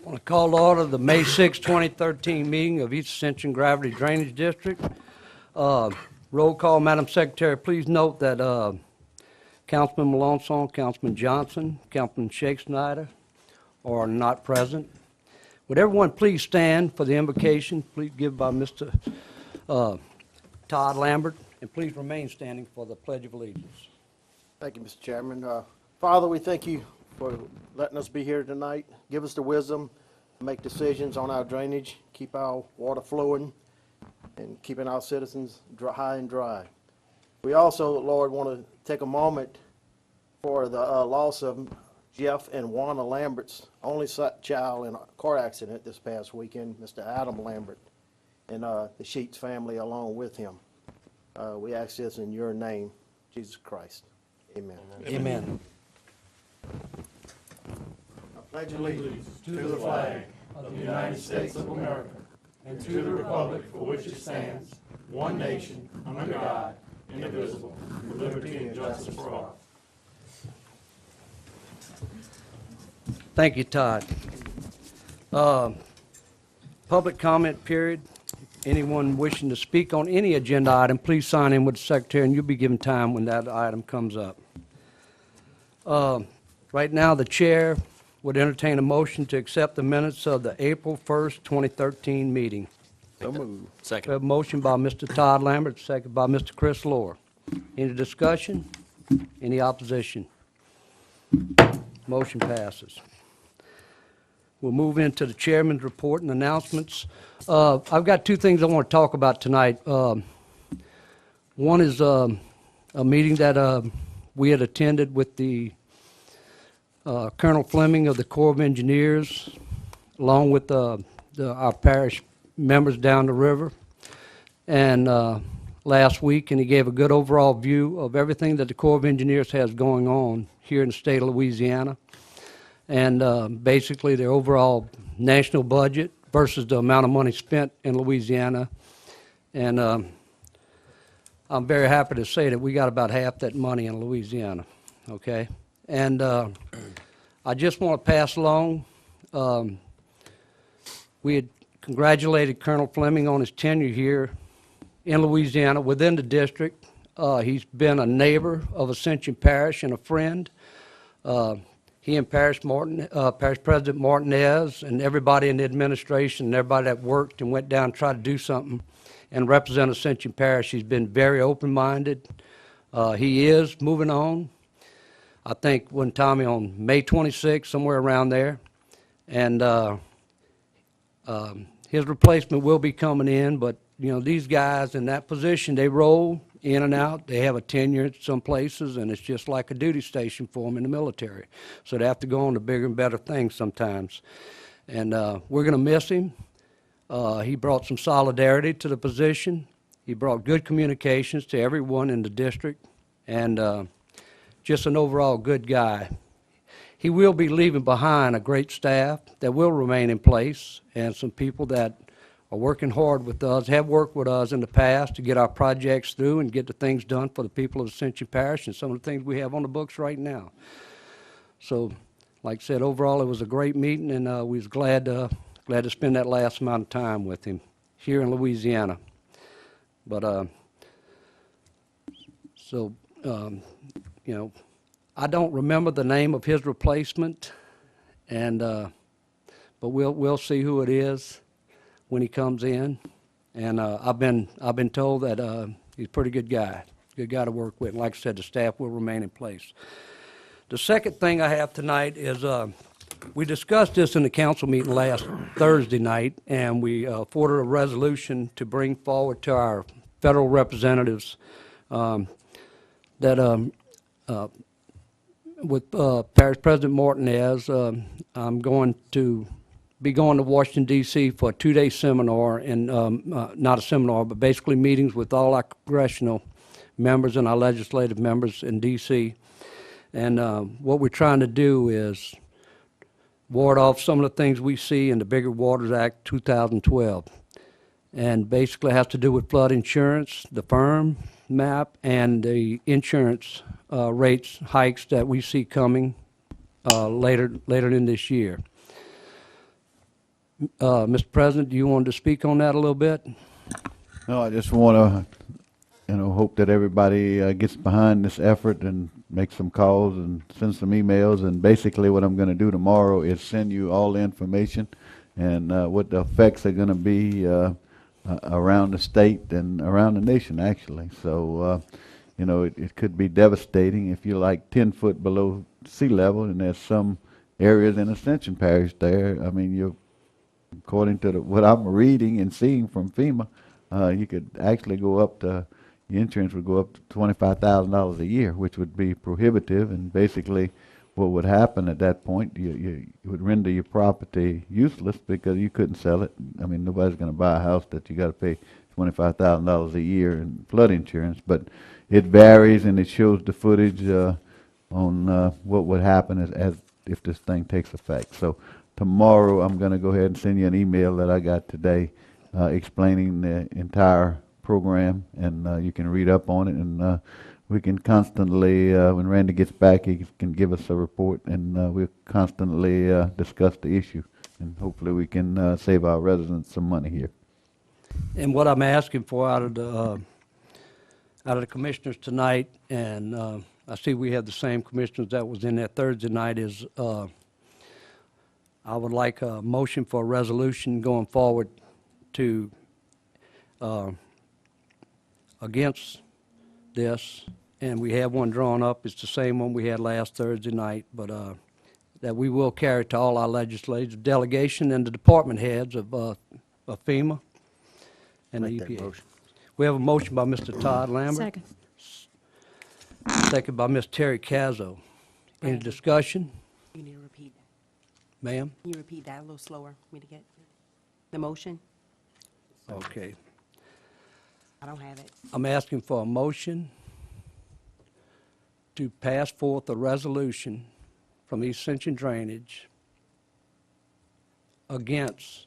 I want to call to order the May 6, 2013 meeting of East Ascension Gravity Drainage District. Roll call, Madam Secretary, please note that Councilman Melanson, Councilman Johnson, Councilman Shake-Snyder are not present. Would everyone please stand for the invocation, please give by Mr. Todd Lambert, and please remain standing for the Pledge of Allegiance. Thank you, Mr. Chairman. Father, we thank you for letting us be here tonight. Give us the wisdom to make decisions on our drainage, keep our water flowing, and keeping our citizens high and dry. We also, Lord, want to take a moment for the loss of Jeff and Juana Lambert's only child in a car accident this past weekend, Mr. Adam Lambert, and the Sheets family along with him. We ask this in your name, Jesus Christ. Amen. Amen. I pledge allegiance to the flag of the United States of America and to the republic for which it stands, one nation, under God, indivisible, with liberty and justice for all. Thank you, Todd. Public comment period. Anyone wishing to speak on any agenda item, please sign in with the secretary, and you'll be given time when that item comes up. Right now, the chair would entertain a motion to accept the minutes of the April 1st, 2013 meeting. So moved. We have a motion by Mr. Todd Lambert, second by Mr. Chris Lohr. Any discussion? Any opposition? Motion passes. We'll move into the chairman's report and announcements. I've got two things I want to talk about tonight. One is a meeting that we had attended with the Colonel Fleming of the Corps of Engineers, along with our parish members down the river, and last week, and he gave a good overall view of everything that the Corps of Engineers has going on here in the state of Louisiana, and basically their overall national budget versus the amount of money spent in Louisiana. And I'm very happy to say that we got about half that money in Louisiana, okay? And I just want to pass along, we had congratulated Colonel Fleming on his tenure here in Louisiana within the district. He's been a neighbor of Ascension Parish and a friend. He and Parish President Martinez and everybody in the administration and everybody that worked and went down and tried to do something and represent Ascension Parish, he's been very open-minded. He is moving on. I think one time on May 26th, somewhere around there, and his replacement will be coming in, but you know, these guys in that position, they roll in and out. They have a tenure at some places, and it's just like a duty station for them in the military. So they have to go on to bigger and better things sometimes. And we're going to miss him. He brought some solidarity to the position. He brought good communications to everyone in the district, and just an overall good guy. He will be leaving behind a great staff that will remain in place, and some people that are working hard with us, have worked with us in the past to get our projects through and get the things done for the people of Ascension Parish and some of the things we have on the books right now. So, like I said, overall it was a great meeting, and we was glad to spend that last amount of time with him here in Louisiana. But you know, I don't remember the name of his replacement, and but we'll see who it is when he comes in. And I've been told that he's a pretty good guy to work with. And like I said, the staff will remain in place. The second thing I have tonight is we discussed this in the council meeting last Thursday night, and we forwarded a resolution to bring forward to our federal representatives that with Parish President Martinez, I'm going to be going to Washington, D.C. for a two-day seminar, and not a seminar, but basically meetings with all our congressional members and our legislative members in D.C. And what we're trying to do is ward off some of the things we see in the Bigger Waters Act 2012. And basically has to do with flood insurance, the firm map, and the insurance rates hikes that we see coming later in this year. Mr. President, do you want to speak on that a little bit? No, I just want to, hope that everybody gets behind this effort and makes some calls and send some emails. And basically what I'm going to do tomorrow is send you all the information and what the effects are going to be around the state and around the nation, actually. So, it could be devastating if you're like 10 foot below sea level, and there's some areas in Ascension Parish there. I mean, according to what I'm reading and seeing from FEMA, you could actually go up to, your insurance would go up to $25,000 a year, which would be prohibitive. And basically, what would happen at that point, you would render your property useless because you couldn't sell it. I mean, nobody's going to buy a house that you got to pay $25,000 a year in flood insurance. But it varies, and it shows the footage on what would happen as if this thing takes effect. So tomorrow, I'm going to go ahead and send you an email that I got today explaining the entire program, and you can read up on it, and we can constantly, when Randy gets back, he can give us a report, and we'll constantly discuss the issue, and hopefully we can save our residents some money here. And what I'm asking for out of the commissioners tonight, and I see we have the same commissioners that was in there Thursday night, is I would like a motion for a resolution going forward to against this, and we have one drawn up. It's the same one we had last Thursday night, but that we will carry to all our legislative delegation and the department heads of FEMA and the Make that EPA. motion. We have a motion by Mr. Todd Lambert, Second. second by Ms. Terry Cazzo. Any Randy. discussion? You need to repeat that. Ma'am? Can you repeat that a little slower for me to get the motion? Okay. I don't have it. I'm asking for a motion to pass forth a resolution from East Ascension Drainage against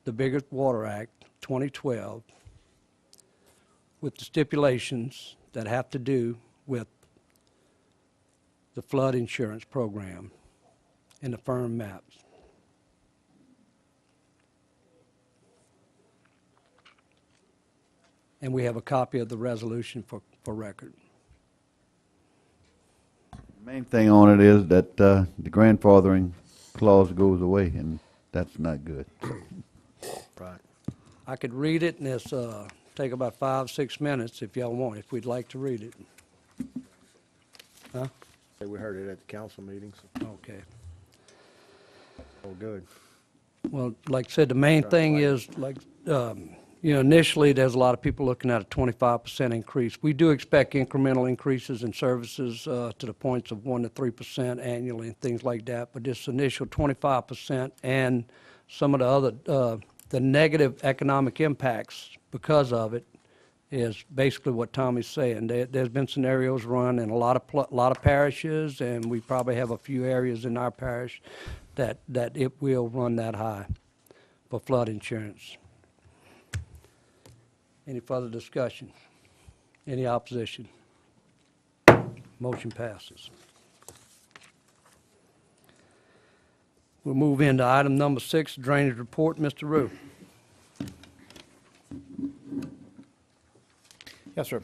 the Bigger Water Act 2012 with the stipulations that have to do with the flood insurance program and the firm maps. And we have a copy of the resolution for record. The main thing on it is that the grandfathering clause goes away, and that's not good. Right. I could read it, and it's take about 5-6 minutes if y'all want, if we'd like to read it. Huh? Say we heard it at the council meetings. Okay. Oh, good. Well, like I said, the main thing is, like, initially, there's a lot of people looking at a 25% increase. We do expect incremental increases in services to the points of 1 to 3% annually and things like that. But this initial 25% and some of the other, the negative economic impacts because of it is basically what Tommy's saying. There's been scenarios run in a lot of parishes, and we probably have a few areas in our parish that it will run that high for flood insurance. Any further discussion? Any opposition? Motion passes. We'll move into item number 6, drainage report. Mr. Rue. Yes, sir.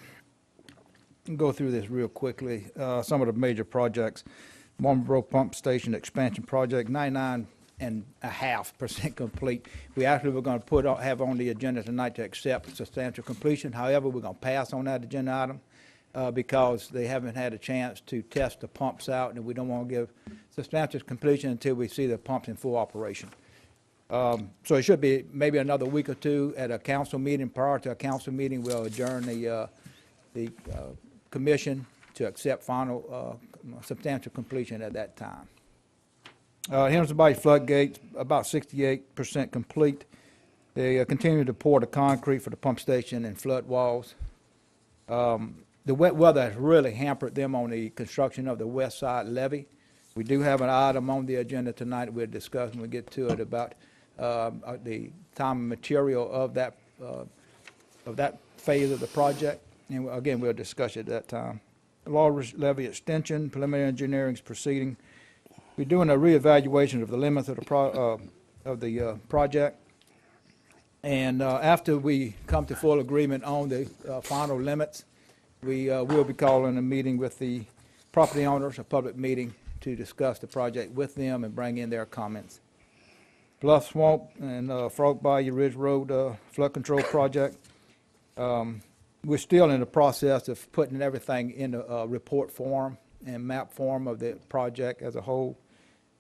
Go through this real quickly. Some of the major projects: Marlboro Pump Station Expansion Project, 99.5% complete. We actually were going to have on the agenda tonight to accept substantial completion. However, we're going to pass on that agenda item because they haven't had a chance to test the pumps out, and we don't want to give substantial completion until we see the pumps in full operation. So it should be maybe another week or two at a council meeting. Prior to a council meeting, we'll adjourn the commission to accept final substantial completion at that time. Henderson Bay floodgates, about 68% complete. They continue to pour the concrete for the pump station and flood walls. The wet weather has really hampered them on the construction of the west side levee. We do have an item on the agenda tonight we'll discuss when we get to it about the time and material of that phase of the project. And again, we'll discuss it at that time. Walrus levee extension, preliminary engineering is proceeding. We're doing a reevaluation of the limits of the project. And after we come to full agreement on the final limits, we will be calling a meeting with the property owners, a public meeting, to discuss the project with them and bring in their comments. Bluff Swamp and Frog Bayou Ridge Road flood control project. We're still in the process of putting everything in a report form and map form of the project as a whole.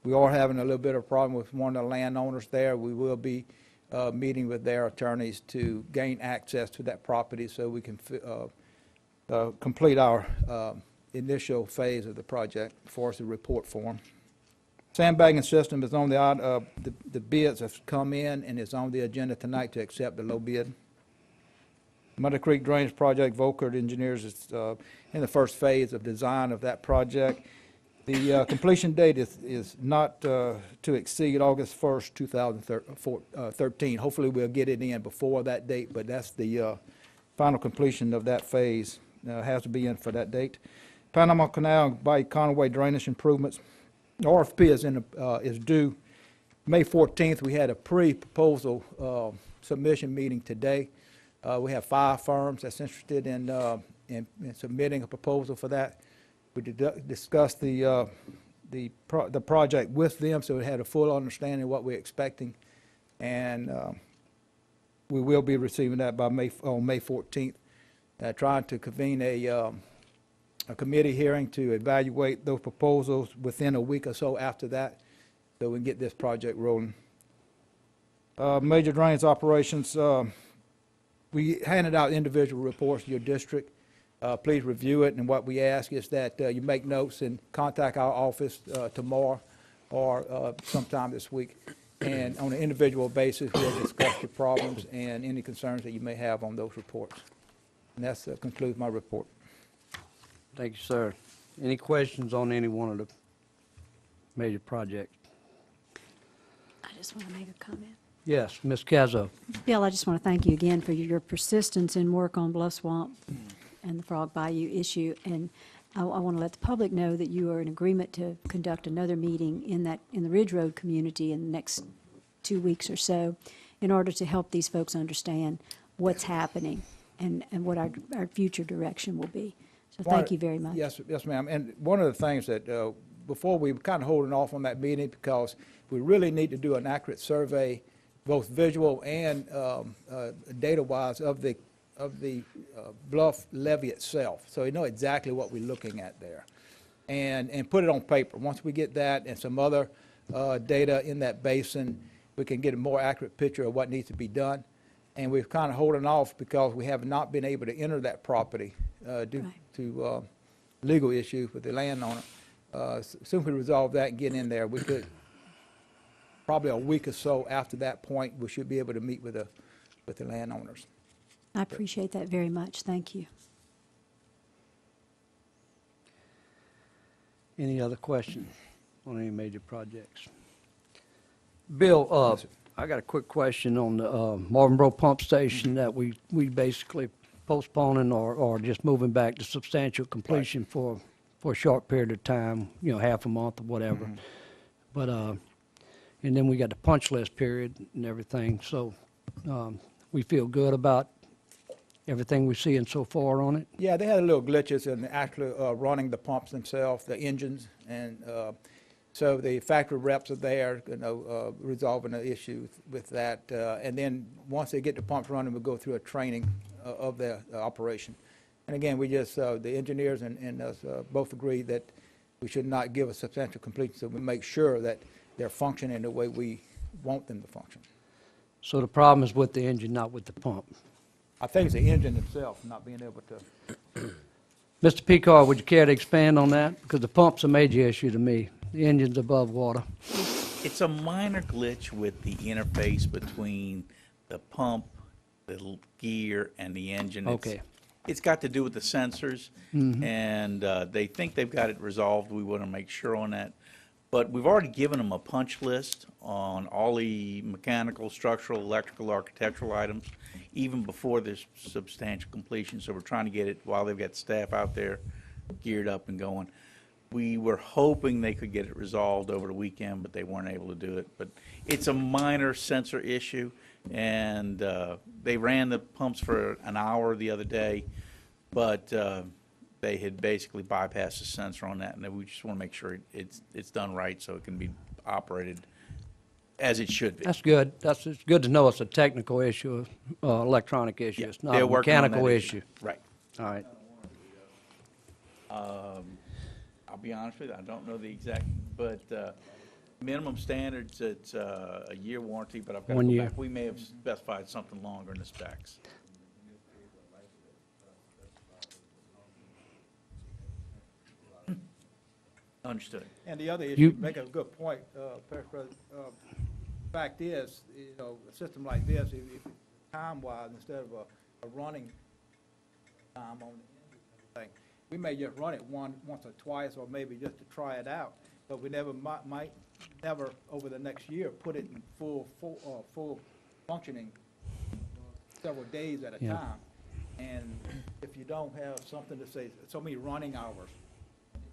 We are having a little bit of a problem with one of the landowners there. We will be meeting with their attorneys to gain access to that property so we can complete our initial phase of the project for us to report form. Sandbagging system is on the bids have come in and is on the agenda tonight to accept the low bid. Muddy Creek Drainage Project, Volker Engineers is in the first phase of design of that project. The completion date is not to exceed August 1st, 2013. Hopefully we'll get it in before that date, but that's the final completion of that phase. Has to be in for that date. Panama Canal by Conway drainage improvements. RFP is due May 14th. We had a pre-proposal submission meeting today. We have 5 firms that's interested in submitting a proposal for that. We discussed the project with them, so we had a full understanding of what we're expecting, and we will be receiving that by May 14th. Trying to convene a committee hearing to evaluate those proposals within a week or so after that, so we can get this project rolling. Major drainage operations. We handed out individual reports to your district. Please review it, and what we ask is that you make notes and contact our office tomorrow or sometime this week. And on an individual basis, we'll discuss your problems and any concerns that you may have on those reports. And that concludes my report. Thank you, sir. Any questions on any one of the major projects? I just want to make a comment. Yes, Ms. Cazzo. Bill, I just want to thank you again for your persistence in work on Bluff Swamp and the Frog Bayou issue. And I want to let the public know that you are in agreement to conduct another meeting in the Ridge Road community in the next 2 weeks or so in order to help these folks understand what's happening and what our future direction will be. So thank you very much. Yes, ma'am. And one of the things that before we were kind of holding off on that meeting because we really need to do an accurate survey, both visual and data-wise, of the bluff levee itself, so we know exactly what we're looking at there, and put it on paper. Once we get that and some other data in that basin, we can get a more accurate picture of what needs to be done. And we've kind of holding off because we have not been able to enter that property due to legal issues with the landowner. As soon as we resolve that and get in there, we could, probably a week or so after that point, we should be able to meet with the landowners. I appreciate that very much. Thank you. Any other questions on any major projects? Bill, I got a quick question on the Marvinboro Pump Station that we basically postponing or just moving back to substantial completion for a short period of time, half a month or whatever. Mm-hmm. But, and then we got the punch list period and everything, so we feel good about everything we're seeing so far on it? Yeah, they had a little glitches in actually running the pumps themselves, the engines, and so the factory reps are there, resolving the issues with that. And then once they get the pumps running, we'll go through a training of the operation. And again, we just, the engineers and us both agree that we should not give a substantial completion, so we make sure that they're functioning the way we want them to function. So the problem is with the engine, not with the pump? I think it's the engine itself not being able to. Mr. Picard, would you care to expand on that? Because the pump's a major issue to me. The engine's above water. It's a minor glitch with the interface between the pump, the gear, and the engine. Okay. It's got to do with the sensors, and they think they've got it resolved. We want to make sure on that. But we've already given them a punch list on all the mechanical, structural, electrical, architectural items, even before there's substantial completion. So we're trying to get it while they've got staff out there geared up and going. We were hoping they could get it resolved over the weekend, but they weren't able to do it. But it's a minor sensor issue, and they ran the pumps for an hour the other day, but they had basically bypassed the sensor on that, and we just want to make sure it's done right so it can be operated as it should be. That's good. It's good to know it's a technical issue, electronic issue. Yeah, It's not they're a working on that mechanical issue. Right. All right. I'll be honest with you, I don't know the exact, but minimum standards, it's a year warranty, but I've got to 1 go year. back. We may have specified something longer in the specs. Understood. And the other You- issue, you make a good point, Parish President. Fact is, you know, a system like this, if time-wise, instead of a running time on the thing, we may just run it once or twice, or maybe just to try it out, but we never might never over the next year put it in full functioning several days at a Yeah. time. And if you don't have something to say, so many running hours,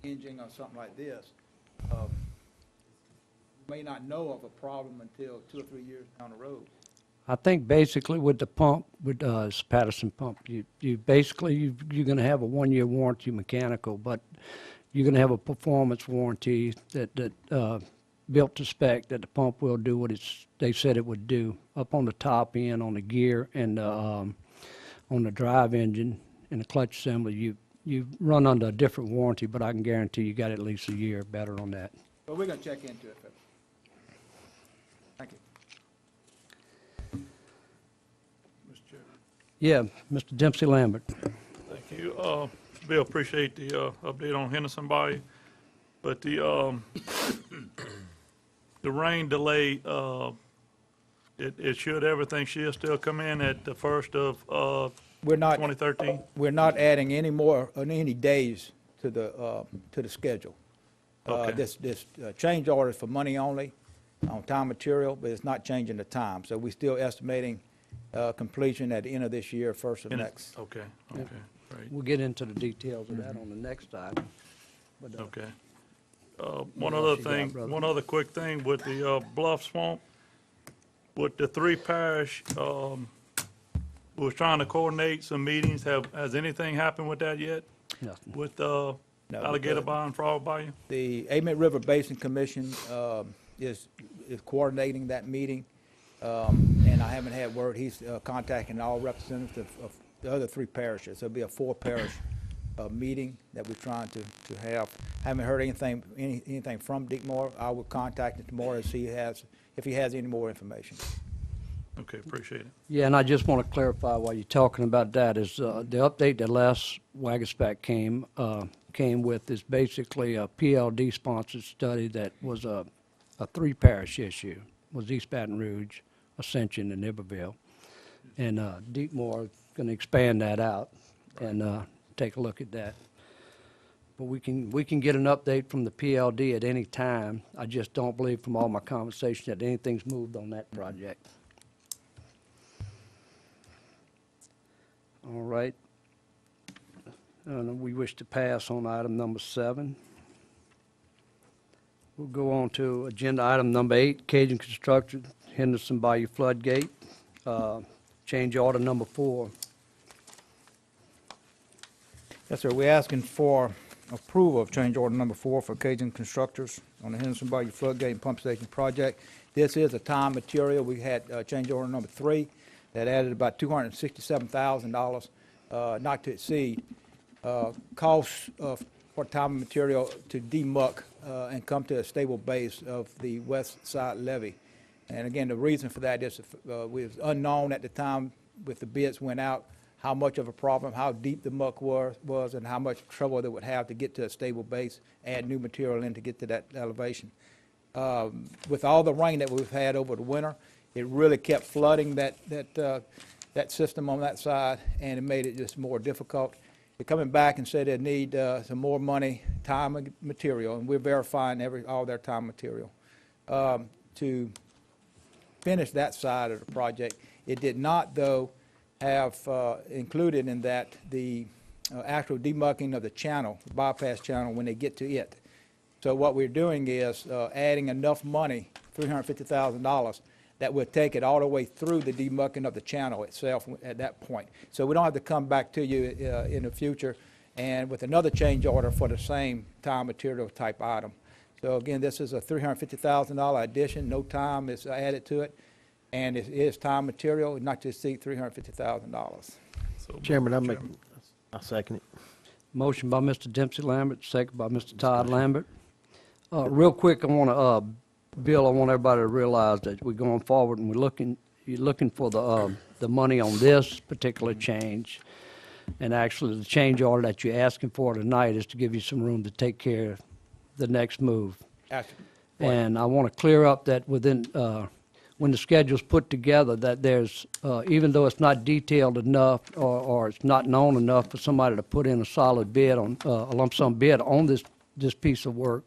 engine or something like this, you may not know of a problem until 2 or 3 years down the road. I think basically with the pump, with it's Patterson pump, you're going to have a 1-year warranty mechanical, but you're going to have a performance warranty that built to spec, that the pump will do what they said it would do up on the top end, on the gear, and on the drive engine and the clutch assembly. You run under a different warranty, but I can guarantee you got at least a year better on that. But we're gonna check into it. Thank you. Mr. Chairman. Yeah, Mr. Dempsey Lambert. Thank you. Bill, appreciate the update on Henderson Bayou, but the rain delay, everything should still come in at the first of We're not, 2013? we're not adding any days to the schedule. Okay. This change order is for money only on time material, but it's not changing the time. So we're still estimating completion at the end of this year, first of next. Okay, great, We'll get into the details of that on the next item. But, okay. What One else other you got, thing, brother? one other quick thing with the Bluff Swamp, with the 3 parish, we was trying to coordinate some meetings. Has anything happened with that yet? Nothing. With because- Alligator Bayou and Frog Bayou? The Amen River Basin Commission is coordinating that meeting, and I haven't had word. He's contacting all representatives of the other 3 parishes. There'll be a 4-parish meeting that we're trying to have. Haven't heard anything from Dick Moore. I will contact him tomorrow to see if he has any more information. Okay, appreciate it. Yeah, and I just want to clarify while you're talking about that is the update that Les Wagaspack came with is basically a PLD sponsored study that was a 3-parish issue, was East Baton Rouge, Ascension, and Iberville. And Deepmore is going to expand that out and take a look at that. But we can get an update from the PLD at any time. I just don't believe from all my conversations that anything's moved on that project. All right. We wish to pass on item number 7. We'll go on to agenda item number 8, Cajun Construction, Henderson Bayou Floodgate. Change order number 4. Yes, sir. We're asking for approval of change order number 4 for Cajun Constructors on the Henderson Bayou Floodgate and Pump Station project. This is a time material. We had change order number 3 that added about $267,000, not to exceed. Costs for time and material to demuck and come to a stable base of the west side levee. And again, the reason for that is it was unknown at the time with the bids went out, how much of a problem, how deep the muck was, and how much trouble they would have to get to a stable base, add new material in to get to that elevation. With all the rain that we've had over the winter, it really kept flooding that system on that side, and it made it just more difficult. They're coming back and said they need some more money, time and material, and we're verifying all their time material to finish that side of the project. It did not, though, have included in that the actual demucking of the channel, the bypass channel, when they get to it. So what we're doing is adding enough money, $350,000, that will take it all the way through the demucking of the channel itself at that point. So we don't have to come back to you in the future and with another change order for the same time material type item. So again, this is a $350,000 addition, no time is added to it, and it is time material, not to exceed $350,000. Chairman, I second it. Motion by Mr. Dempsey Lambert, second by Mr. Todd Lambert. Real quick, I want to, Bill, I want everybody to realize that we're going forward and you're looking for the money on this particular change. And actually, the change order that you're asking for tonight is to give you some room to take care of the next move. And I want to clear up that within, when the schedule's put together, that there's, even though it's not detailed enough or it's not known enough for somebody to put in a solid bid on, a lump sum bid on this piece of work,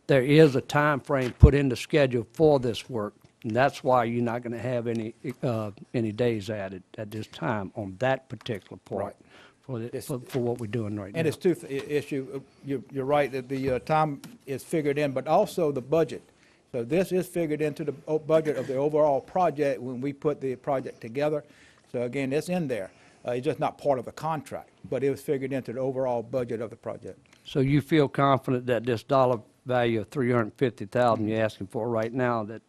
there is a time frame put in the schedule for this work. And that's why you're not going to have any days added at this time on that particular part for what we're doing right now. And it's two issue, you're right, that the time is figured in, but also the budget. So this is figured into the budget of the overall project when we put the project together. So again, it's in there. It's just not part of the contract, but it was figured into the overall budget of the project. So you feel confident that this dollar value of $350,000 you're asking for right now, that's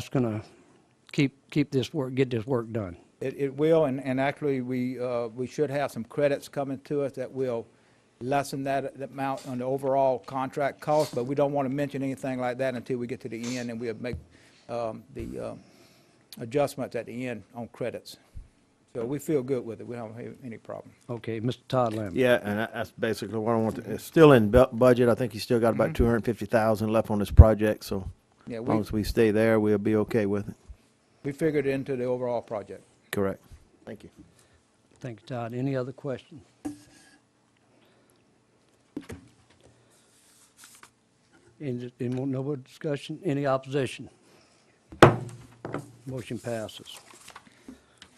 going to keep this work, get this work done? It will, and actually we should have some credits coming to us that will lessen that amount on the overall contract cost, but we don't want to mention anything like that until we get to the end and we'll make the adjustments at the end on credits. So we feel good with it. We don't have any problem. Okay, Mr. Todd Lambert. Yeah, and that's basically what I want to, it's still in budget. I think you still got about 250,000 left on this project, so Yeah, as long as we stay there, we'll be okay with it. we figured it into the overall project. Correct. Thank you. Thank you, Todd. Any other questions? Any more, no more discussion? Any opposition? Motion passes.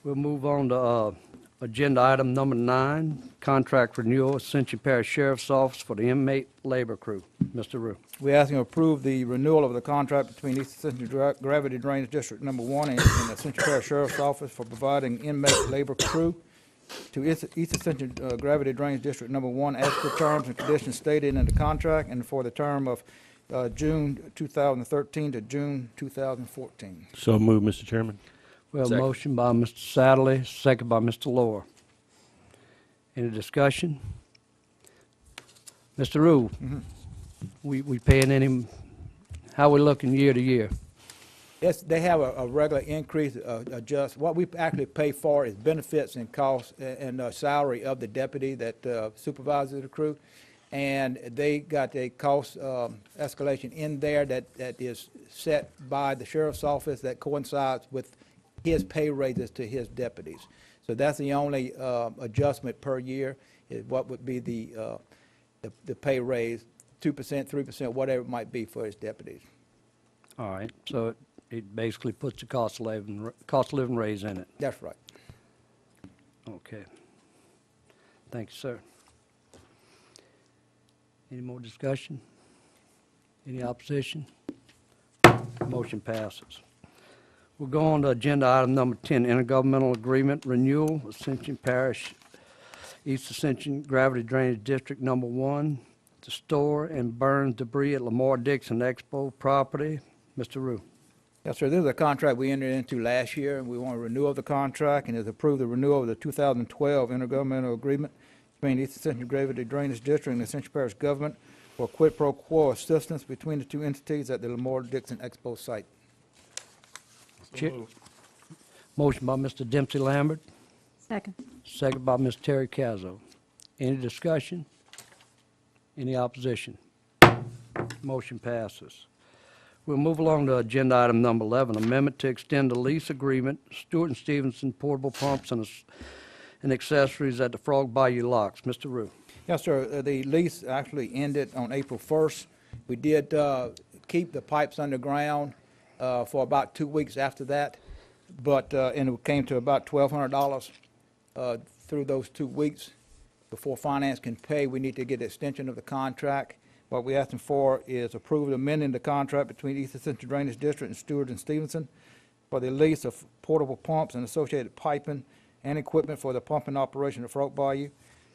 We'll move on to agenda item number 9, contract renewal, Ascension Parish Sheriff's Office for the inmate labor crew. Mr. Rue. We're asking to approve the renewal of the contract between East Ascension Gravity Drainage District Number 1 and the Ascension Parish Sheriff's Office for providing inmate labor crew to East Ascension Gravity Drainage District Number 1 as per terms and conditions stated in the contract and for the term of June 2013 to June 2014. So moved, Mr. Chairman. We have a motion by Mr. Satterley, second by Mr. Lohr. Any discussion? Mr. Rue, we paying any, how we looking year to year? Yes, they have a regular increase, adjust. What we actually pay for is benefits and costs and salary of the deputy that supervises the crew. And they got a cost escalation in there that is set by the sheriff's office that coincides with his pay raises to his deputies. So that's the only adjustment per year, is what would be the pay raise, 2%, 3%, whatever it might be for his deputies. All right, so it basically puts the cost of living raise in it. That's right. Okay. Thank you, sir. Any more discussion? Any opposition? Motion passes. We'll go on to agenda item number 10, intergovernmental agreement renewal, Ascension Parish, East Ascension Gravity Drainage District Number 1, to store and burn debris at Lamar Dixon Expo property. Mr. Rue. Yes, sir. This is a contract we entered into last year, and we want a renewal of the contract, and has approved the renewal of the 2012 intergovernmental agreement between the East Ascension Gravity Drainage District and the Ascension Parish government for quid pro quo assistance between the two entities at the Lamar Dixon Expo site. Motion by Mr. Dempsey Lambert, Second. second by Ms. Terry Cazzo. Any discussion? Any opposition? Motion passes. We'll move along to agenda item number 11, amendment to extend the lease agreement, Stewart and Stevenson portable pumps and accessories at the Frog Bayou Locks. Mr. Rue. Yes, sir. The lease actually ended on April 1st. We did keep the pipes underground for about 2 weeks after that, but and it came to about $1,200 through those 2 weeks. Before finance can pay, we need to get the extension of the contract. What we're asking for is approval of amending the contract between East Ascension Drainage District and Stewart and Stevenson for the lease of portable pumps and associated piping and equipment for the pumping operation of Frog Bayou,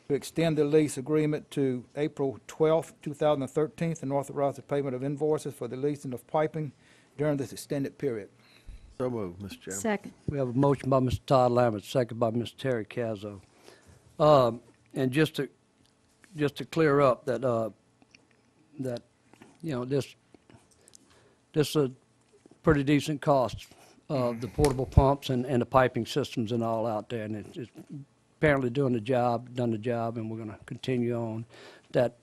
to extend the lease agreement to April 12th, 2013, and authorize the payment of invoices for the leasing of piping during this extended period. So moved, Mr. Chairman. Second. We have a motion by Mr. Todd Lambert, second by Mr. Terry Cazzo. And just to clear up that, this is a pretty decent cost of the portable pumps and the piping systems and all out there, and it's apparently done the job, and we're gonna continue on that,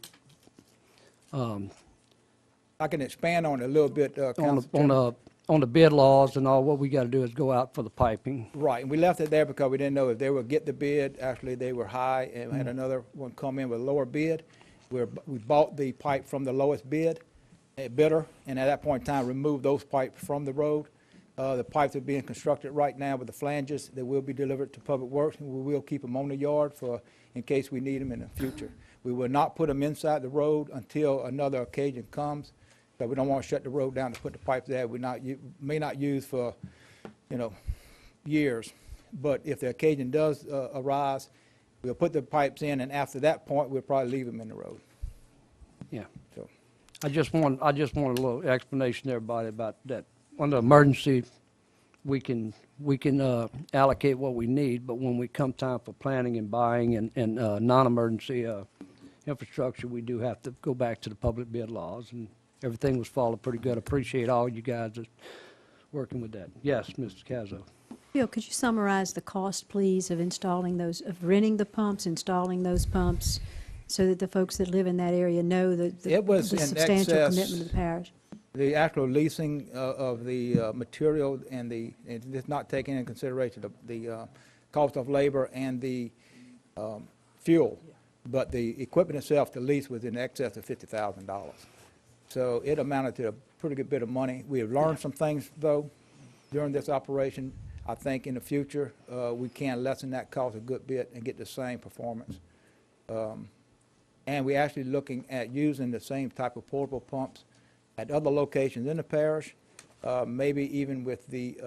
I can expand on it a little bit, Council Chairman. on the bid laws and all. What we gotta do is go out for the piping. Right, and we left it there because we didn't know if they would get the bid. Actually, they were high, and we had another one come in with a lower bid. We bought the pipe from the lowest bidder, and at that point in time, removed those pipes from the road. The pipes are being constructed right now with the flanges. They will be delivered to Public Works, and we will keep them on the yard in case we need them in the future. We will not put them inside the road until another occasion comes, because we don't want to shut the road down to put the pipes there we may not use for, years. But if the occasion does arise, we'll put the pipes in, and after that point, we'll probably leave them in the road. Yeah. So, I just want a little explanation to everybody about that. Under emergency, we can allocate what we need, but when we come time for planning and buying and non-emergency infrastructure, we do have to go back to the public bid laws, and everything was followed pretty good. Appreciate all you guys that's working with that. Yes, Mr. Cazzo. Bill, could you summarize the cost, please, of of renting the pumps, installing those pumps, so that the folks that live in that area know the It was in substantial excess- commitment of the parish? The actual leasing of the material and it's not taking into consideration the cost of labor and the fuel, but the equipment itself, the lease was in excess of $50,000. So it amounted to a pretty good bit of money. We have learned some things, though, during this operation. I think in the future, we can lessen that cost a good bit and get the same performance. And we're actually looking at using the same type of portable pumps at other locations in the parish, maybe even with the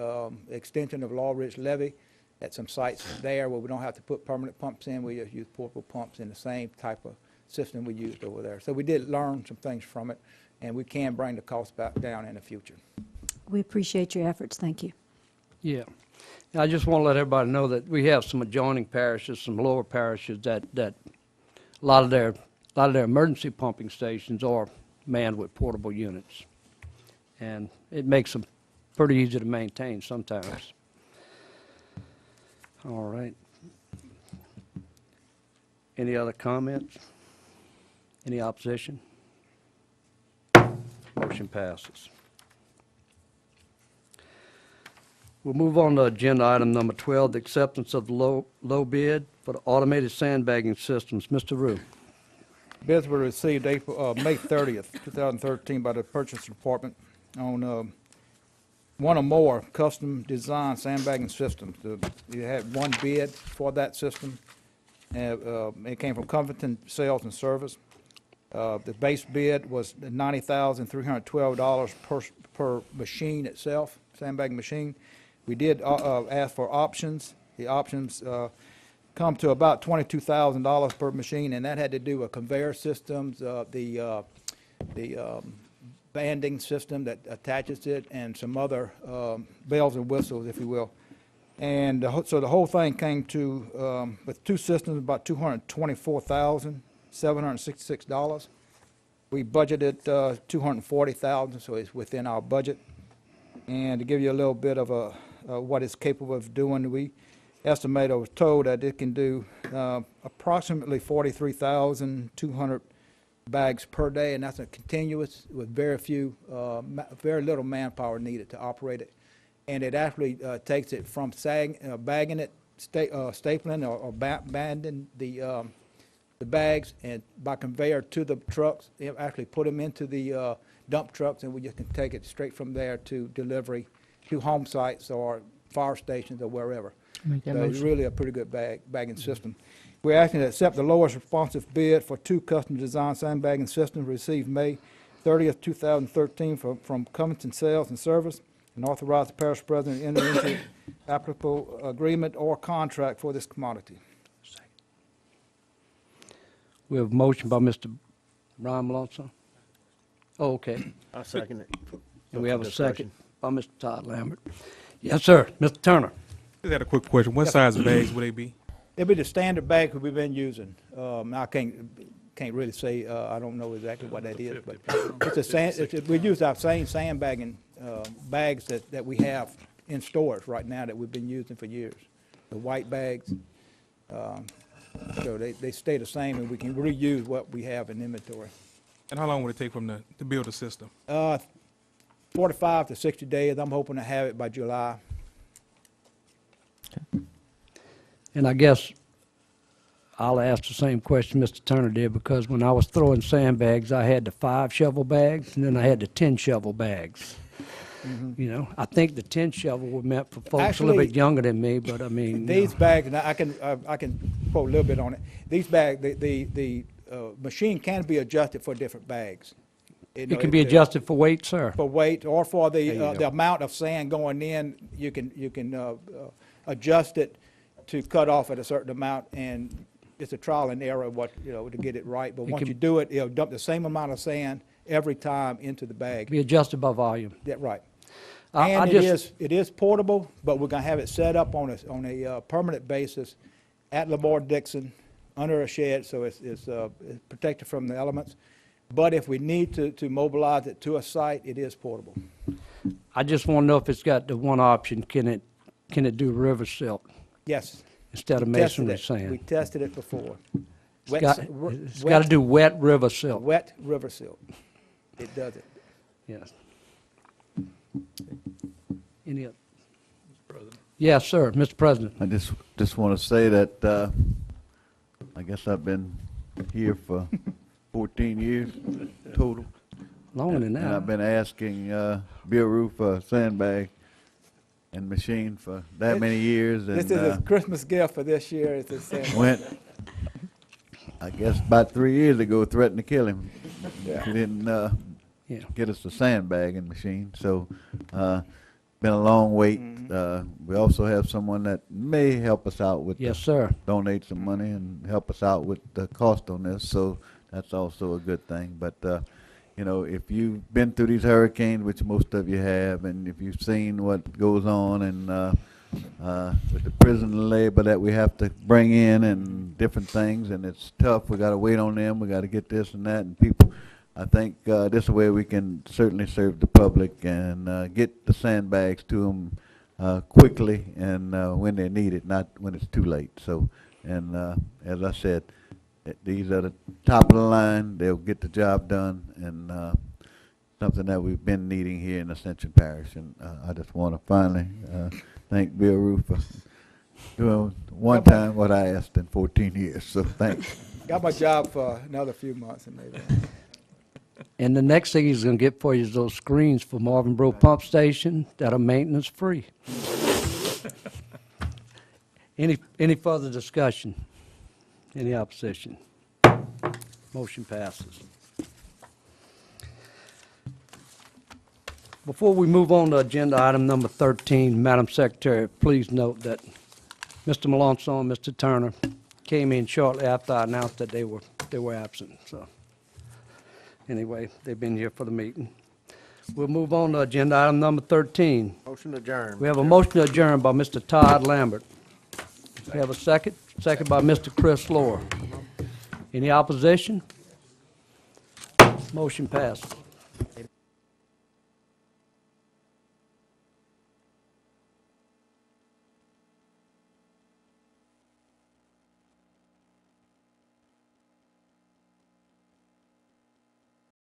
extension of Law Ridge Levee at some sites there where we don't have to put permanent pumps in. We just use portable pumps in the same type of system we used over there. So we did learn some things from it, and we can bring the cost back down in the future. We appreciate your efforts. Thank you. Yeah. And I just want to let everybody know that we have some adjoining parishes, some lower parishes that a lot of their emergency pumping stations are manned with portable units. And it makes them pretty easy to maintain sometimes. All right. Any other comments? Any opposition? Motion passes. We'll move on to agenda item number 12, the acceptance of the low bid for the automated sandbagging systems. Mr. Rue. Bids were received May 30th, 2013 by the Purchase Department on one or more custom design sandbagging systems. You had one bid for that system. It came from Covington Sales and Service. The base bid was $90,312 per machine itself, sandbagging machine. We did ask for options. The options come to about $22,000 per machine, and that had to do with conveyor systems, the banding system that attaches it, and some other bells and whistles, if you will. And so the whole thing came to, with two systems, about $224,766. We budgeted $240,000, so it's within our budget. And to give you a little bit of what it's capable of doing, we estimate or was told that it can do approximately 43,200 bags per day, and that's a continuous with very little manpower needed to operate it. And it actually takes it from bagging it, stapling or banding the bags, and by conveyor to the trucks, actually put them into the dump trucks, and we just can take it straight from there to delivery to home sites or fire stations or wherever. So it's really a pretty good bagging system. We're asking to accept the lowest responsive bid for 2 custom-designed sandbagging systems received May 30th, 2013 from Covington Sales and Service, and authorize the parish president to enter into applicable agreement or contract for this commodity. We have a motion by Mr. Brian Malonzo. Oh, okay. I second it. And we have a Discussion. second by Mr. Todd Lambert. Yes, sir. Mr. Turner. Just had a quick question. What size bags would they be? It'll be the standard bag that we've been using. I can't really say, I don't know exactly what that is, but it's a sand, we use our same sandbagging, bags that we have in stores right now that we've been using for years. The white bags, so they stay the same and we can reuse what we have in inventory. And how long would it take to build a system? 45 to 60 days. I'm hoping to have it by July. And I guess I'll ask the same question Mr. Turner did, because when I was throwing sandbags, I had the 5 shovel bags, and then I had the 10 shovel bags. You know, I think the 10 shovel were meant for folks a little bit Actually, younger than me, but I mean. These bags, and I can quote a little bit on it. These bags, the machine can be adjusted for different bags. It can be adjusted for weight, sir. For weight or for There you the go. amount of sand going in. You can adjust it to cut off at a certain amount, and it's a trial and error to get it right. But once can- you do it, it'll dump the same amount of sand every time into the bag. Be adjusted by volume. Yeah, right. I And just- it is portable, but we're gonna have it set up on a permanent basis at Lamar Dixon, under a shed, so it's protected from the elements. But if we need to mobilize it to a site, it is portable. I just want to know if it's got the one option, can it do river silt Yes. instead of We tested masonry it. We sand? tested it before. It's got to do wet river silt. Wet river silt. It does it. Yes. Any other? Yes, sir, Mr. President. I just want to say that, I guess I've been here for 14 years total. Longer than And I've that. been asking, Bill Roof for a sandbag and machine for that many years. This And, is a Christmas gift for this year. It's a sand. went, I guess about 3 years ago, threatened to kill him. Yeah. He didn't, Yeah. get us a sandbagging machine, so, been a long wait. We also have someone that may help us out with. Yes, sir. Donate some money and help us out with the cost on this, so that's also a good thing. But, if you've been through these hurricanes, which most of you have, and if you've seen what goes on and, with the prison labor that we have to bring in and different things, and it's tough, we gotta wait on them, we gotta get this and that, and people, I think, this is where we can certainly serve the public and, get the sandbags to them, quickly and, when they're needed, not when it's too late. So, and, as I said, these are the top of the line, they'll get the job done, and, something that we've been needing here in Ascension Parish. And, I just wanna finally, thank Bill Roof for doing one time what I asked in 14 years, so thanks. Got my job for another few months and maybe. And the next thing he's going to get for you is those screens for Marvin Bro Pump Station that are maintenance free. Any further discussion? Any opposition? Motion passes. Before we move on to agenda item number 13, Madam Secretary, please note that Mr. Malonzo and Mr. Turner came in shortly after I announced that they were absent, so. Anyway, they've been here for the meeting. We'll move on to agenda item number 13. Motion adjourned. We have a motion to adjourn by Mr. Todd Lambert. We have a second? Second by Mr. Chris Lohr. Any opposition? Motion passes.